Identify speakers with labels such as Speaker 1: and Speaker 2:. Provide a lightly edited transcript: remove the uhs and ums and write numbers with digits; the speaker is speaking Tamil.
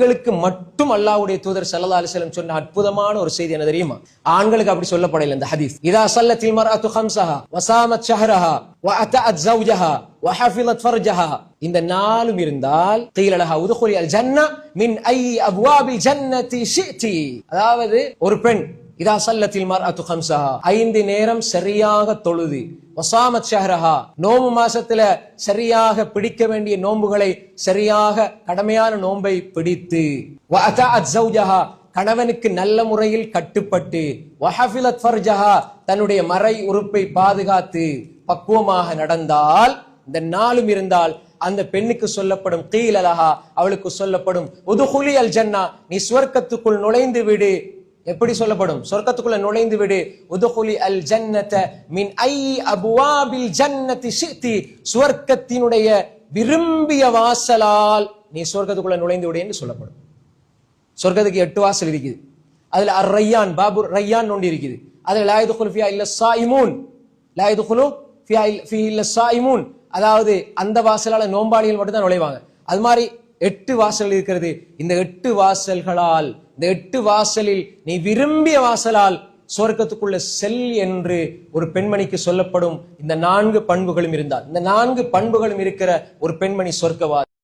Speaker 1: பெண்களுக்கு மட்டும் அல்லாஹ்வுடைய தூதர் ஸல்லல்லாஹு அலைஹி வஸல்லம் சொன்ன அற்புதமான ஒரு செய்தி என்ன தெரியுமா? ஆண்களுக்கு அப்படி சொல்லப்படல இந்த ஹதீஸ். இதா ஸல்லத்தில் மர்அத்து ஹம்ஸஹா வஸாமத் ஷஹ்ரஹா வஅதஅத் ஜௌஜஹா வஹஃபிலத் ஃபர்ஜஹா, இந்த நாலும் இருந்தால் கீல லஹா உதுகுலி அல் ஜன்னah மின் ஐ அப்வாபில் ஜன்னதி ஷிஅதி. அதாவது ஒரு பெண் இதா ஸல்லத்தில் மர்அத்து ஹம்ஸஹா, 5 நேரம் சரியாக தொழுது, வஸாமத் ஷஹ்ரஹா, நோம்பு மாசத்துல சரியாக பிடிக்க வேண்டிய நோன்புகளை சரியாக கடமையான நோன்பை பிடித்து, வஅதஅத் ஜௌஜஹா, கணவனுக்கு நல்ல முறையில் கட்டுப்பட்டு, வஹஃபிலத் ஃபர்ஜஹா, தன்னுடைய மறை உறுப்பை பாதுகாத்து பக்குவமாக நடந்தால், இந்த நாளும் இருந்தால் அந்த பெண்ணுக்கு சொல்லப்படும் கீல லஹா, அவளுக்கு சொல்லப்படும் உதுகுலி அல் ஜன்னah, நீ சுவர்க்கத்துக்குள் நுழைந்து விடு. எப்படி சொல்லப்படும்? சொர்க்கத்துக்குள்ள நுழைந்து விடு. உதுகுலி அல் ஜன்னத மின் ஐ அப்வாபில் ஜன்னதி ஷிஅதி, சுவர்க்கத்தினுடைய விரும்பிய வாசலால் நீ சொர்க்கத்துக்குள்ள நுழைந்து விடு என்று சொல்லப்படும். சொர்க்கத்துக்கு 8 வாசல் இருக்குது. அதுல அர் ரையான், பாபு ரையான் ஒன்று இருக்குது. அதுல லா யதுகுலு ஃபிஹா இல்ல ஸாயிமூன், லா யதுகுலு ஃபிஹா இல்ல ஸாயிமூன், அதாவது அந்த வாசலால நோம்பாளிகள் மட்டும் தான் நுழைவாங்க. அது மாதிரி 8 வாசல் இருக்கிறது. இந்த 8 வாசல்களால், இந்த 8 வாசலில் நீ விரும்பிய வாசலால் சொர்க்கத்துக்குள்ள செல் என்று ஒரு பெண்மணிக்கு சொல்லப்படும். இந்த 4 பண்புகளும் இருந்தால், இந்த 4 பண்புகளும் இருக்கிற ஒரு பெண்மணி சொர்க்கவாதி.